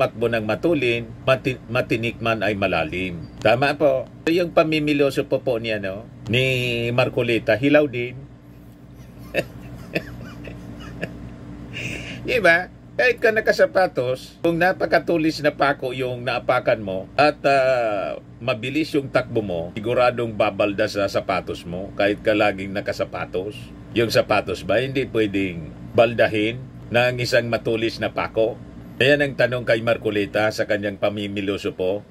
tumakbo ng matulin, matinikman ay malalim. Tama po. Yung pamimiloso po niya, no? Ni Marcoleta, hilaw din. Diba? Kahit ka nakasapatos, kung napakatulis na pako yung naapakan mo at mabilis yung takbo mo, siguradong babalda sa sapatos mo kahit ka laging nakasapatos. Yung sapatos ba, hindi pwedeng baldahin ng isang matulis na pako? Kaya ang tanong kay Marcoleta sa kanyang pamimiloso po.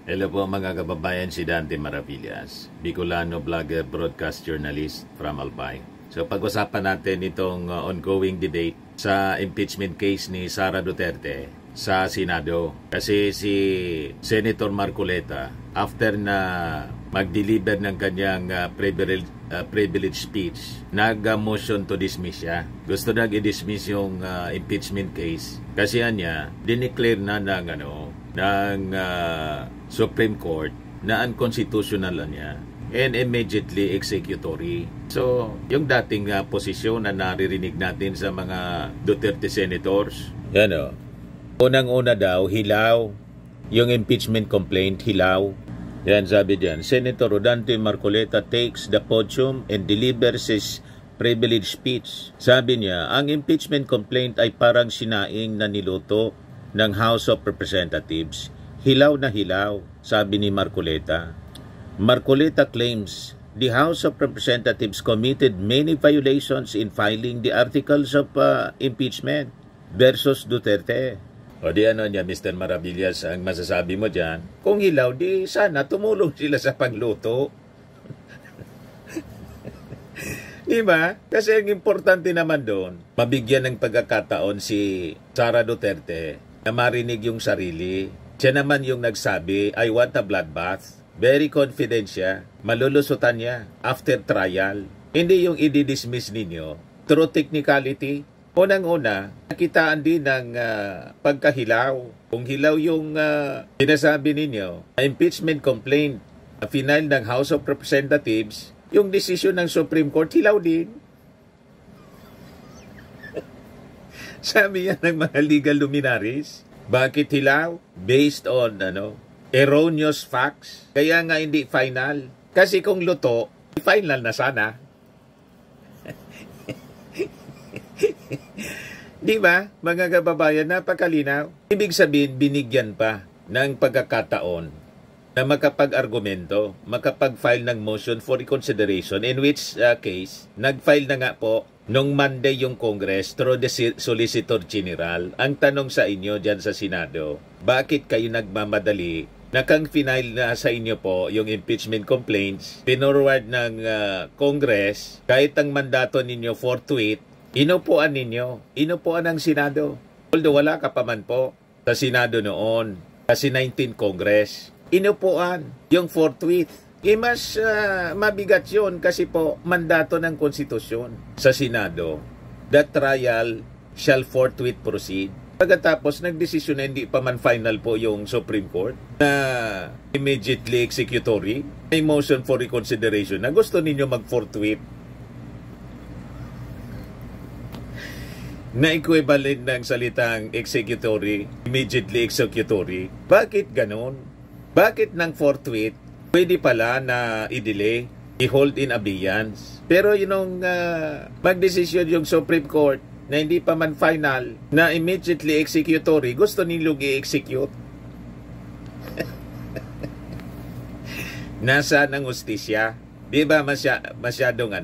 Hello po mga kababayan, si Dante Maravillas, Bicolano vlogger, broadcast journalist from Albay. So pag-usapan natin itong ongoing debate sa impeachment case ni Sara Duterte sa Senado. Kasi si Senator Marcoleta, after na mag-deliver ng kanyang privilege speech, nag-motion to dismiss siya. Gusto nang i-dismiss yung impeachment case kasi niya, dineclare na ng Supreme Court na unconstitutional niya and immediately executory. So, yung dating posisyon na naririnig natin sa mga Duterte senators, unang-una daw, hilaw. Yung impeachment complaint, hilaw. Yan, sabi diyan, Senator Rodante Marcoleta takes the podium and delivers his privilege speech. Sabi niya, ang impeachment complaint ay parang sinaing na niluto ng House of Representatives. Hilaw na hilaw, sabi ni Marcoleta. Marcoleta claims the House of Representatives committed many violations in filing the articles of impeachment versus Duterte. O di niya, Mr. Maravillas, ang masasabi mo dyan, kung hilaw, di sana tumulong sila sa pagluto. Diba? Kasi ang importante naman doon, mabigyan ng pagkakataon si Sara Duterte na marinig yung sarili. Siya naman yung nagsabi, I want a bloodbath. Very confident siya. Malulusutan niya after trial. Hindi yung i-dismiss ninyo through technicality. Unang-una, nakitaan din ng pagkahilaw. Kung hilaw yung sinasabi ninyo, impeachment complaint, final ng House of Representatives, yung decision ng Supreme Court, hilaw din. Sabi yan ng mga legal luminaries. Bakit hilaw? Based on erroneous facts. Kaya nga hindi final. Kasi kung luto, final na sana. Di ba, mga kababayan, napakalinaw? Ibig sabihin, binigyan pa ng pagkakataon na makapag-argumento, makapag-file ng motion for reconsideration, in which case, nag-file na nga po nung Monday yung Congress through the Solicitor General. Ang tanong sa inyo dyan sa Senado, bakit kayo nagmamadali na kang final na sa inyo po yung impeachment complaints, pinorward ng Congress, kahit ang mandato ninyo forthwith, inupuan ninyo, inupuan ng Senado. Although wala ka pa man po sa Senado noon, kasi 19 Congress, inupuan yung forthwith. Mas mabigat yun kasi po mandato ng konstitusyon sa Senado. That trial shall forthwith proceed. Pagkatapos nagdesisyon na hindi pa man final po yung Supreme Court na immediately executory, may motion for reconsideration na gusto ninyo mag-forthwith na equivalent ng salitang executory, immediately executory. Bakit ganon? Bakit ng forthwith pwede pala na i-delay, i-hold in abeyance? Pero yung mag-desisyon yung Supreme Court na hindi pa man final, na immediately executory, gusto nilang i-execute. Nasaan ang hustisya? Di ba masyadong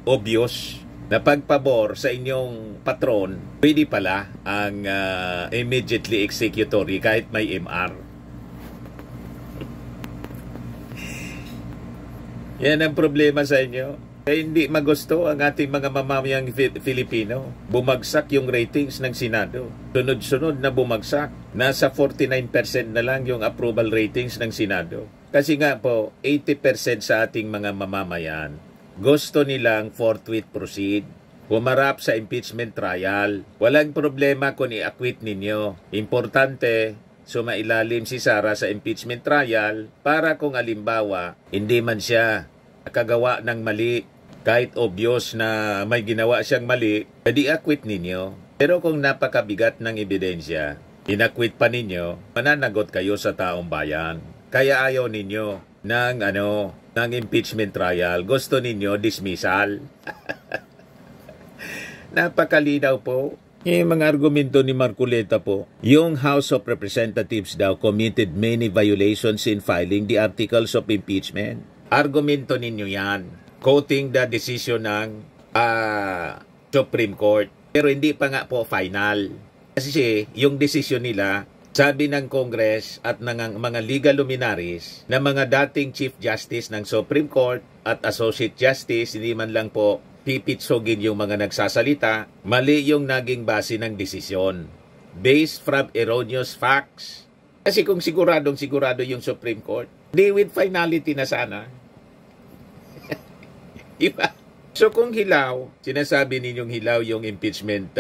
obvious na pagpabor sa inyong patron, pwede pala ang immediately executory kahit may MR. Yan ang problema sa inyo. Hindi magusto ang ating mga mamamayang Filipino. Bumagsak yung ratings ng Senado. Sunod-sunod na bumagsak. Nasa 49% na lang yung approval ratings ng Senado. Kasi nga po, 80% sa ating mga mamamayan gusto nilang forthwith proceed. Humarap sa impeachment trial. Walang problema kung i-acquit ninyo. Importante, sumailalim si Sara sa impeachment trial para kung alimbawa hindi man siya nakagawa ng mali, kahit obvious na may ginawa siyang mali, pwede acquit ninyo. Pero kung napakabigat ng ebidensya, inakwit pa ninyo, mananagot kayo sa taong bayan. Kaya ayaw ninyo ng impeachment trial. Gusto ninyo dismissal. Napakalinaw po. Yung mga argumento ni Marcoleta po, yung House of Representatives daw committed many violations in filing the articles of impeachment. Argumento ninyo yan. Quoting the decision ng Supreme Court. Pero hindi pa nga po final. Kasi yung decision nila, sabi ng Congress at ng mga legal luminaries na mga dating Chief Justice ng Supreme Court at Associate Justice, hindi man lang po pipitsugin yung mga nagsasalita, mali yung naging base ng desisyon. Based from erroneous facts. Kasi kung sigurado yung Supreme Court, di with finality na sana. Diba? So kung hilaw, sinasabi ninyong hilaw yung impeachment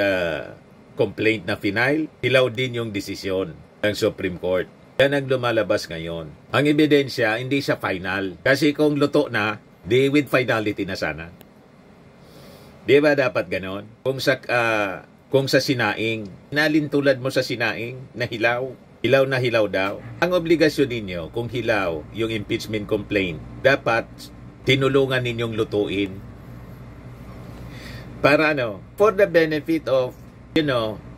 complaint na final, hilaw din yung desisyon ng Supreme Court. Yan ang lumalabas ngayon. Ang ebidensya, hindi siya final. Kasi kung luto na, di with finality na sana. Di ba dapat ganon? Kung sa sinaing, nalintulad mo sa sinaing na hilaw na hilaw daw. Ang obligasyon ninyo, kung hilaw yung impeachment complaint, dapat tinulungan ninyong lutuin. Para for the benefit of,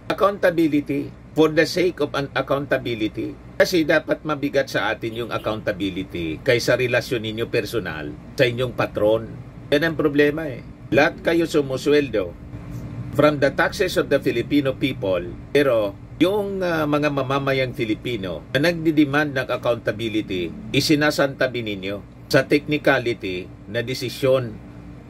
accountability. For the sake of an accountability. Kasi dapat mabigat sa atin yung accountability kaysa relasyon ninyo personal sa inyong patron. Yan ang problema eh. Lahat kayo sumusweldo from the taxes of the Filipino people, pero yung mga mamamayang Filipino na nagdidemand ng accountability, isinasantabi ninyo sa technicality na desisyon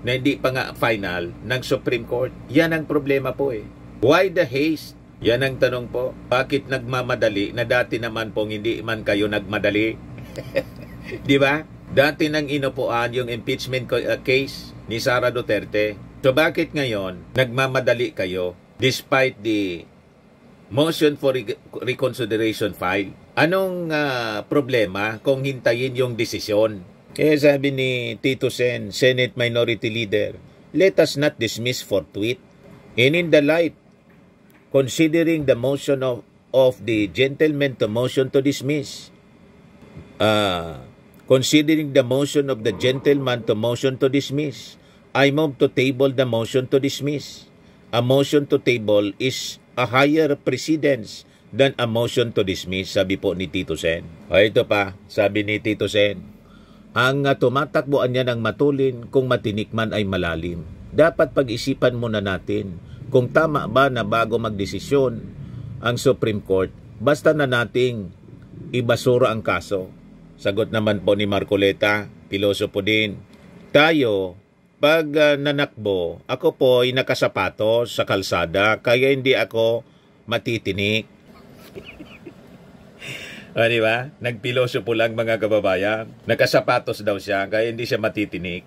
na hindi pa nga final ng Supreme Court. Yan ang problema po eh. Why the haste? Yan ang tanong po. Bakit nagmamadali na dati naman pong hindi man kayo nagmadali? Di ba? Dati nang inupuan yung impeachment case ni Sara Duterte. So bakit ngayon nagmamadali kayo despite the motion for reconsideration file? Anong problema kung hintayin yung desisyon? Kaya sabi ni Tito Sen, Senate Minority Leader, let us not dismiss forthwith. And in the light, considering the motion of the gentleman to motion to dismiss, considering the motion of the gentleman to motion to dismiss, I move to table the motion to dismiss. A motion to table is a higher precedence than a motion to dismiss, sabi po ni Tito Sen. O ito pa, sabi ni Tito Sen, ang tumatakbuan niya ng matulin kung matinikman ay malalim. Dapat pag-isipan muna natin kung tama ba na bago magdesisyon ang Supreme Court, basta na nating ibasura ang kaso. Sagot naman po ni Marcoleta, pilosopo din. Tayo, pag nanakbo, ako po ay nakasapatos sa kalsada, kaya hindi ako matitinik. Di ba? Nagpilosopo lang mga kababayan. Nakasapatos daw siya, kaya hindi siya matitinik.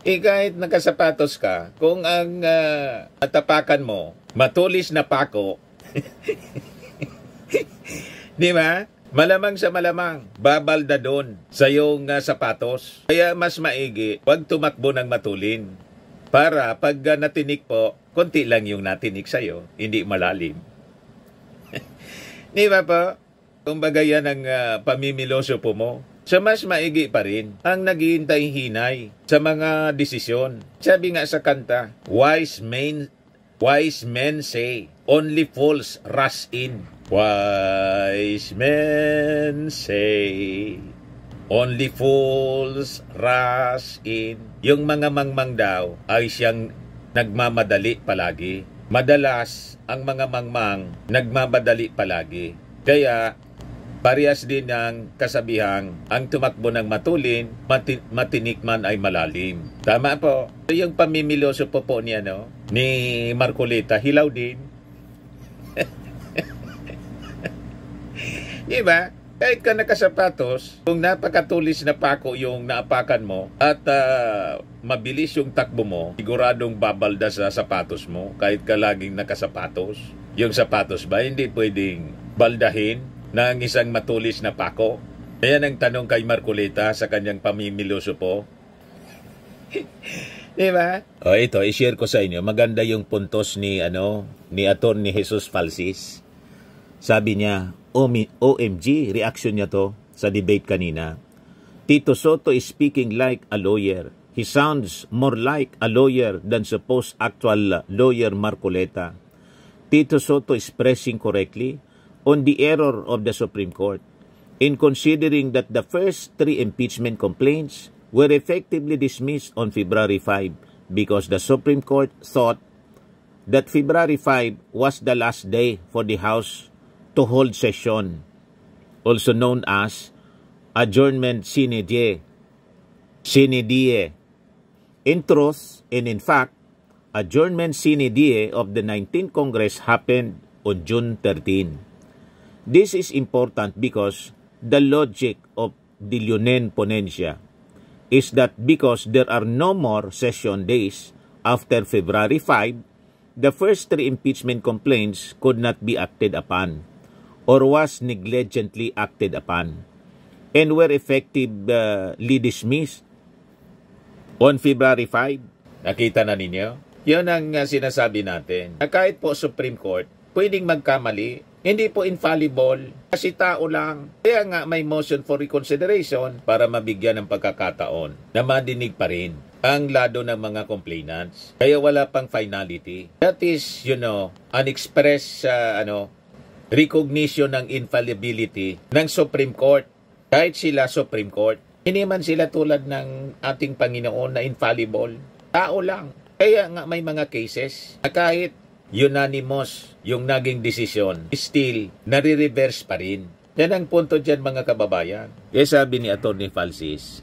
Kahit nakasapatos ka, kung ang atapakan mo, matulis na pako, di ba? Malamang sa malamang, babalda doon sa iyong sapatos. Kaya mas maigi, huwag tumakbo ng matulin. Para pag natinik po, konti lang yung natinik sa'yo, hindi malalim. Di ba po? Kumbaga yan ang pamimiloso po mo. So mas maigi pa rin ang naghihintay hinay sa mga desisyon. Sabi nga sa kanta, wise men say, only fools rush in. Wise men say, only fools rush in. Yung mga mangmang daw ay siyang nagmamadali palagi. Madalas, ang mga mangmang nagmamadali palagi. Kaya, parehas din ang kasabihang, ang tumakbo ng matulin, matinikman ay malalim. Tama po. So, yung pamimiloso po niya, ni Marcoleta, hilaw din. Diba? Kahit ka nakasapatos, kung napakatulis na pako yung naapakan mo at mabilis yung takbo mo, siguradong babalda sa sapatos mo kahit ka laging nakasapatos. Yung sapatos ba hindi pwedeng baldahin ng isang matulis na pako? Ayan ang tanong kay Marcoleta sa kanyang pamimiloso po. Diba? O ito, i-share ko sa inyo. Maganda yung puntos ni Atty. Jesus Falsis. Sabi niya, OMG, reaction niya to sa debate kanina. Tito Soto is speaking like a lawyer. He sounds more like a lawyer than supposed actual lawyer Marcoleta. Tito Soto is pressing correctly on the error of the Supreme Court in considering that the first 3 impeachment complaints were effectively dismissed on February 5 because the Supreme Court thought that February 5 was the last day for the House to hold session, also known as adjournment sine die. In truth, and in fact, adjournment sine die of the 19th Congress happened on June 13. This is important because the logic of the Lunen Ponencia is that because there are no more session days after February 5, the first 3 impeachment complaints could not be acted upon or was negligently acted upon and were effectively dismissed on February 5. Nakita na ninyo? Yun ang sinasabi natin. Na kahit po Supreme Court, pwedeng magkamali, hindi po infallible, kasi tao lang. Kaya nga may motion for reconsideration para mabigyan ng pagkakataon na madinig pa rin ang lado ng mga complainants. Kaya wala pang finality. That is, unexpressed recognition ng infallibility ng Supreme Court. Kahit sila Supreme Court, hindi man sila tulad ng ating Panginoon na infallible. Tao lang. Kaya nga may mga cases na kahit unanimous yung naging desisyon, still, nare-reverse pa rin. Yan ang punto dyan mga kababayan. Kaya sabi ni Atty. Falsis,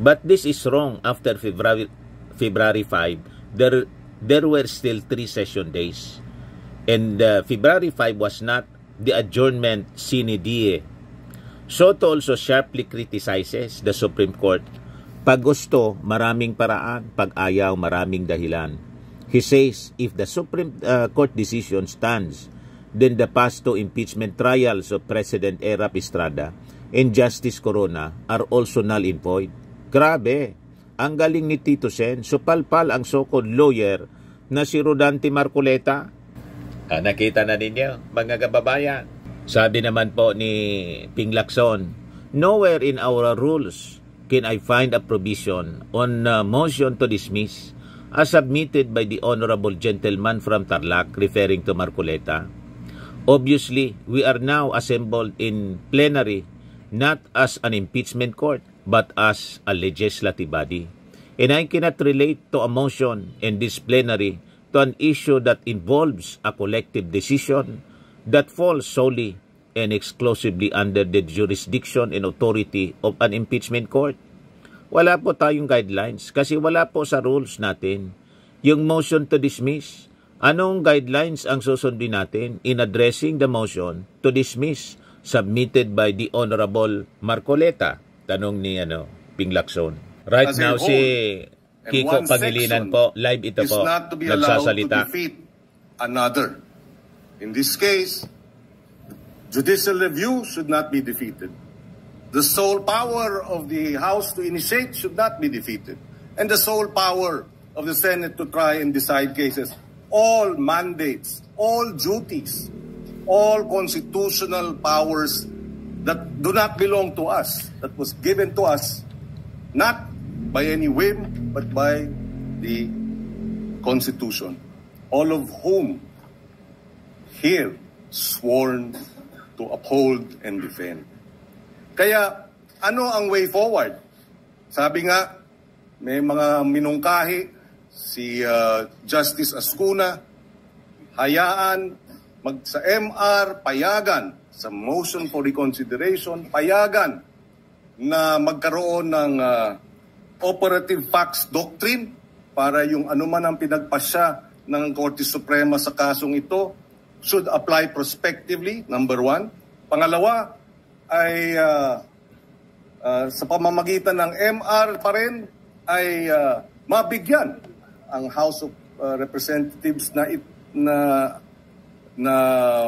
but this is wrong after February 5. There were still 3 session days. And February 5 was not the adjournment sine die. Soto also sharply criticizes the Supreme Court. Pag gusto, maraming paraan. Pag ayaw, maraming dahilan. He says, if the Supreme Court decision stands, then the past 2 impeachment trials of President Erap Estrada and Justice Corona are also null and void. Grabe! Ang galing ni Tito Sen, supalpal ang so-called lawyer na si Rodante Marcoleta. Nakita na ninyo, mga kababayan. Sabi naman po ni Ping Lacson, nowhere in our rules can I find a provision on motion to dismiss as submitted by the honorable gentleman from Tarlac, referring to Marcoleta. Obviously, we are now assembled in plenary not as an impeachment court but as a legislative body. And I cannot relate to a motion in this plenary to an issue that involves a collective decision that falls solely and exclusively under the jurisdiction and authority of an impeachment court. Wala po tayong guidelines kasi wala po sa rules natin yung motion to dismiss. Anong guidelines ang susundin natin in addressing the motion to dismiss submitted by the Honorable Marcoleta? Tanong ni Ping Lacson. Right now si Kiko Pangilinan po, live ito po, nagsasalita. Another. In this case, judicial review should not be defeated. The sole power of the House to initiate should not be defeated. And the sole power of the Senate to try and decide cases. All mandates, all duties, all constitutional powers that do not belong to us, that was given to us, not by any whim, but by the Constitution. All of whom here sworn to uphold and defend. Kaya, ano ang way forward? Sabi nga, may mga minungkahi, si Justice Ascuna, hayaan, sa MR, payagan, sa motion for reconsideration, payagan na magkaroon ng operative facts doctrine para yung anuman ang pinagpasya ng Korte Suprema sa kasong ito should apply prospectively, number 1. Pangalawa, ay sa pamamagitan ng MR pa rin ay mabigyan ang House of Representatives na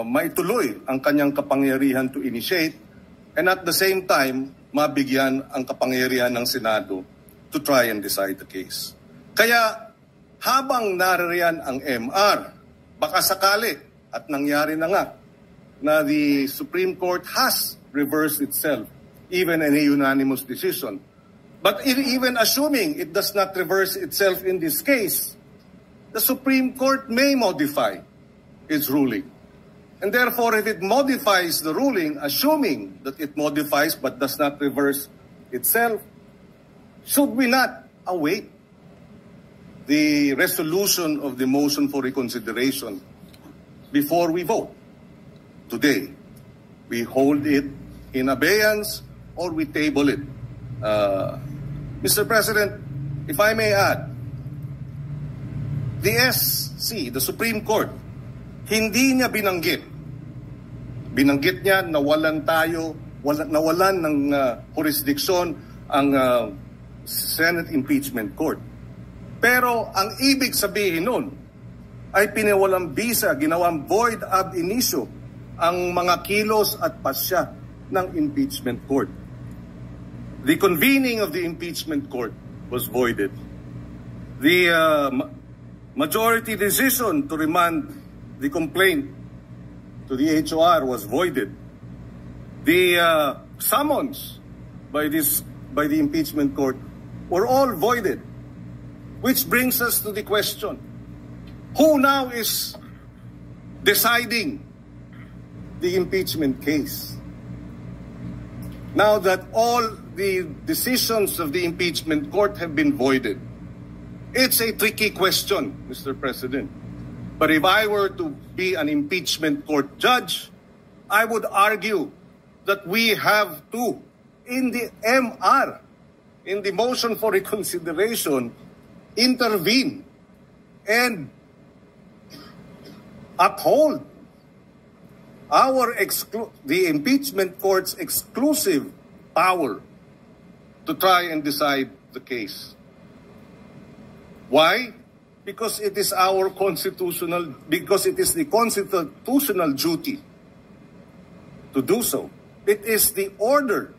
maituloy ang kanyang kapangyarihan to initiate, and at the same time, mabigyan ang kapangyarihan ng Senado to try and decide the case. Kaya habang naririyan ang MR, baka sakali, at nangyari na nga, na the Supreme Court has reversed itself, even in a unanimous decision. But even assuming it does not reverse itself in this case, the Supreme Court may modify its ruling. And therefore, if it modifies the ruling, assuming that it modifies but does not reverse itself, should we not await the resolution of the motion for reconsideration before we vote? Today, we hold it in abeyance or we table it. Mr. President, if I may add, the SC, the Supreme Court, hindi niya binanggit niya nawalan ng jurisdiction ang Senate Impeachment Court. Pero ang ibig sabihin nun ay pinawalang bisa, ginawang void ab initio ang mga kilos at pasya ng Impeachment Court. The convening of the Impeachment Court was voided. The majority decision to remand the complaint to the HOR was voided. The summons by the Impeachment Court were all voided. Which brings us to the question, who now is deciding the impeachment case? Now that all the decisions of the Impeachment Court have been voided, it's a tricky question, Mr. President. But if I were to be an impeachment court judge, I would argue that we have to, in the MR, in the motion for reconsideration, intervene and uphold the impeachment court's exclusive power to try and decide the case. Why? Because it is the constitutional duty to do so. It is the order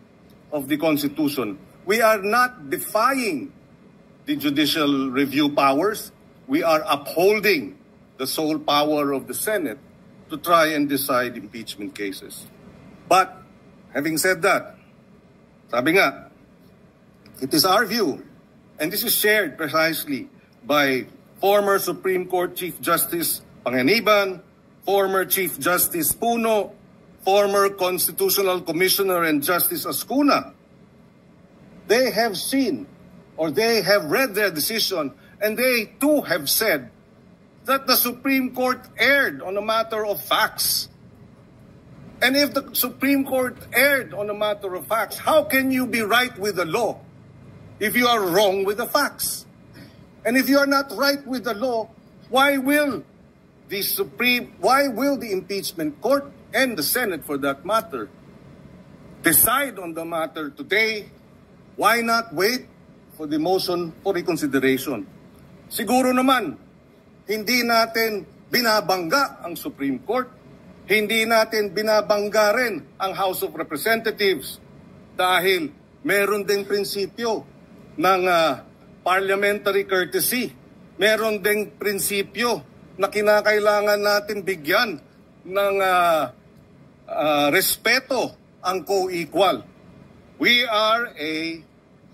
of the Constitution. We are not defying the judicial review powers. We are upholding the sole power of the Senate to try and decide impeachment cases. But, having said that, sabi nga, it is our view, and this is shared precisely by former Supreme Court Chief Justice Panganiban, former Chief Justice Puno, former Constitutional Commissioner and Justice Ascuna. They have seen, or they have read their decision, and they too have said that the Supreme Court erred on a matter of facts. And if the Supreme Court erred on a matter of facts, how can you be right with the law if you are wrong with the facts? And if you are not right with the law, why will the impeachment court and the Senate, for that matter, decide on the matter today? Why not wait for the motion for reconsideration? Siguro naman, hindi natin binabangga ang Supreme Court, hindi natin binabangga rin ang House of Representatives dahil meron ding prinsipyo ng parliamentary courtesy. Meron ding prinsipyo na kinakailangan natin bigyan ng respeto ang co-equal. We are a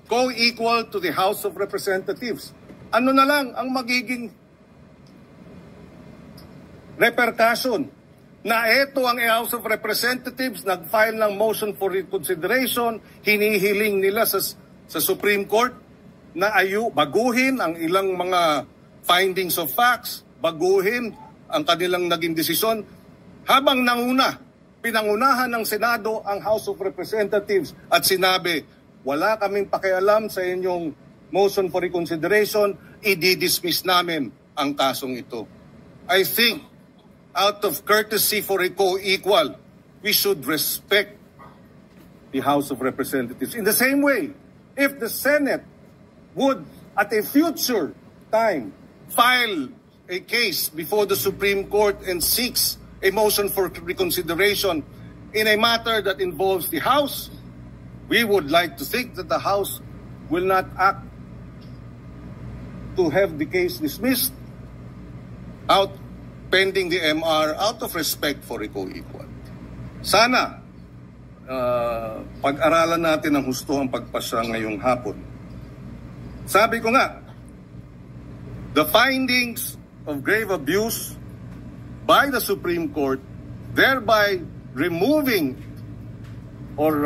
co-equal to the House of Representatives. Ano na lang ang magiging repercussion na ito ang House of Representatives nag-file ng motion for reconsideration, hinihiling nila sa Supreme Court na baguhin ang ilang mga findings of facts, baguhin ang kanilang naging desisyon, habang pinangunahan ng Senado ang House of Representatives at sinabi, wala kaming pakialam sa inyong motion for reconsideration, i-dismiss namin ang kasong ito. I think, out of courtesy for a co-equal, we should respect the House of Representatives. In the same way, if the Senate would, at a future time, file a case before the Supreme Court and seeks a motion for reconsideration in a matter that involves the House, we would like to think that the House will not act to have the case dismissed out pending the MR out of respect for equal. Sana pag-aralan natin ng husto ang pagpasya ngayong hapon. Sabi ko nga, the findings of grave abuse by the Supreme Court, thereby removing or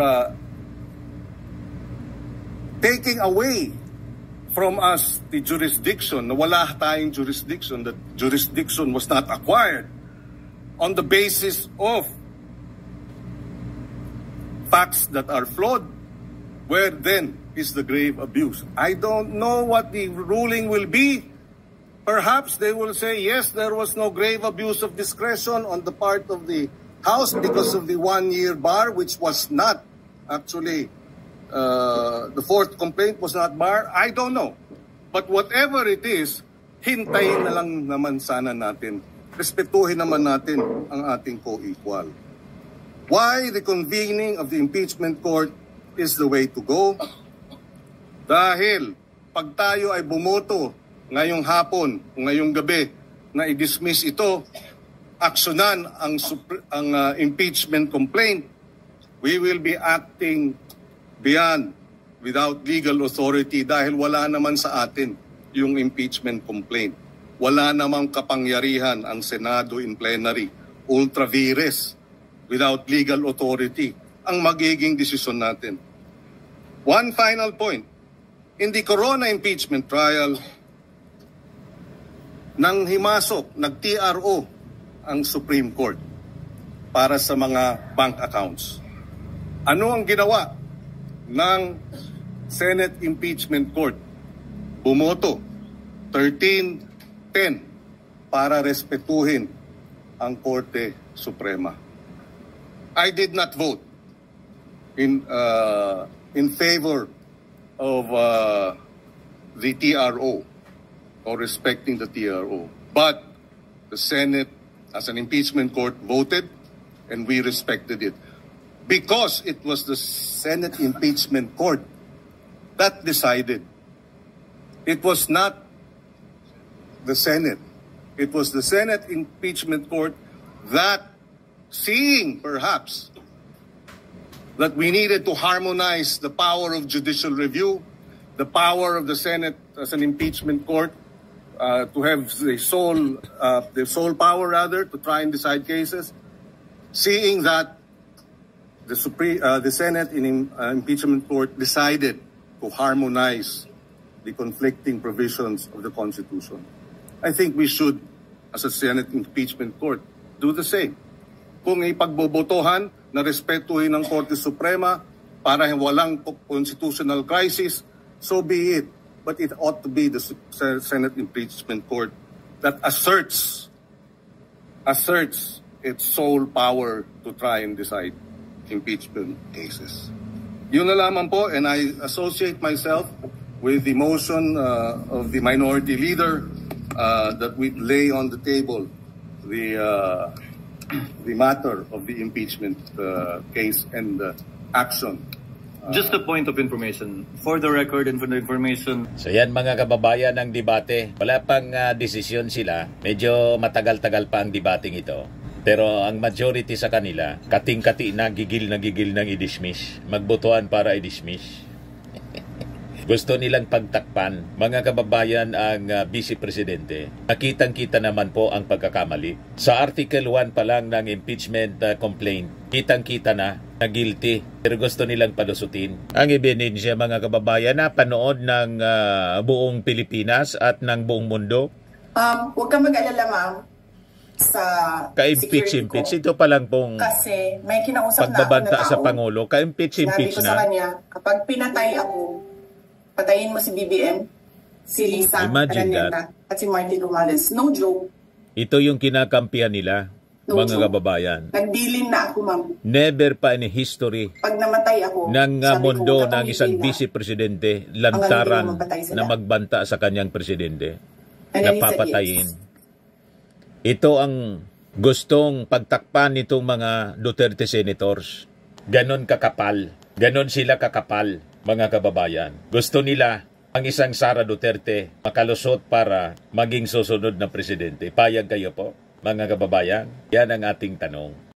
taking away from us the jurisdiction, na wala tayong jurisdiction, that jurisdiction was not acquired on the basis of facts that are flawed. Where then is the grave abuse? I don't know what the ruling will be. Perhaps they will say, yes, there was no grave abuse of discretion on the part of the House because of the 1-year bar, which was not actually, the fourth complaint was not bar. I don't know. But whatever it is, hintayin na lang naman sana natin. Respetuhin naman natin ang ating co-equal. Why the convening of the impeachment court is the way to go? Dahil pag tayo ay bumoto ngayong hapon, ngayong gabi, na i-dismiss ito, aksyonan ang impeachment complaint, we will be acting beyond, without legal authority, dahil wala naman sa atin yung impeachment complaint. Wala namang kapangyarihan ang Senado in plenary, ultra vires, without legal authority, ang magiging desisyon natin. One final point. In the Corona impeachment trial, nang himasok, nag-TRO ang Supreme Court para sa mga bank accounts. Ano ang ginawa ng Senate Impeachment Court? Bumoto 13-10 para respetuhin ang Korte Suprema. I did not vote in favor of the TRO or respecting the TRO. But the Senate, as an impeachment court, voted and we respected it. Because it was the Senate impeachment court that decided. It was not the Senate. It was the Senate impeachment court that, seeing perhaps that we needed to harmonize the power of judicial review, the power of the Senate as an impeachment court, to have the sole power rather to try and decide cases, seeing that the Senate in impeachment court decided to harmonize the conflicting provisions of the Constitution. I think we should, as a Senate impeachment court, do the same. Kung ipagbobotohan na respetuhin ng Korte Suprema para walang constitutional crisis, so be it. But it ought to be the Senate impeachment court that asserts its sole power to try and decide impeachment cases. Yun na lamang po, and I associate myself with the motion of the minority leader that we lay on the table the matter of the impeachment case and action. Just a point of information, for the record and for the information. So yan mga kababayan ng debate. Wala pang desisyon sila. Medyo matagal-tagal pa ang debating ito. Pero ang majority sa kanila, kating-kati na gigil ng i-dismiss. Magbotohan para i-dismiss. Gusto nilang pagtakpan, mga kababayan, ang Vice Presidente. Nakitang-kita naman po ang pagkakamali. Sa Article 1 pa lang ng impeachment complaint, kitang-kita na guilty. Pero gusto nilang palusutin. Ang ebidensya, mga kababayan, na panood ng buong Pilipinas at ng buong mundo. Huwag kang mag-alala, ma'am. Sa ka-impeach ito pa lang pong kasi may kinausap pagbabanta na ako sa Pangulo, ka-impeach Sinabi ko sa na. kanya, kapag pinatay ako, patayin mo si BBM, si Lisa Imagine Araneta, at si Martin Romales. No joke. Ito yung kinakampihan nila. No mga joke. kababayan. Nagbilin na ako, ma'am. Never pa in history Pag namatay ako, ng sabi ko, mundo ng katong isang bilin na. vice presidente Hanggang lantaran hindi mo mapatay sila. na magbanta sa kanyang presidente. And then he said, Napapatayin. yes. Ito ang gustong pagtakpan nitong mga Duterte senators. Ganon kakapal. Ganon sila kakapal, mga kababayan. Gusto nila ang isang Sara Duterte makalusot para maging susunod na presidente. Payag kayo po, mga kababayan? Yan ang ating tanong.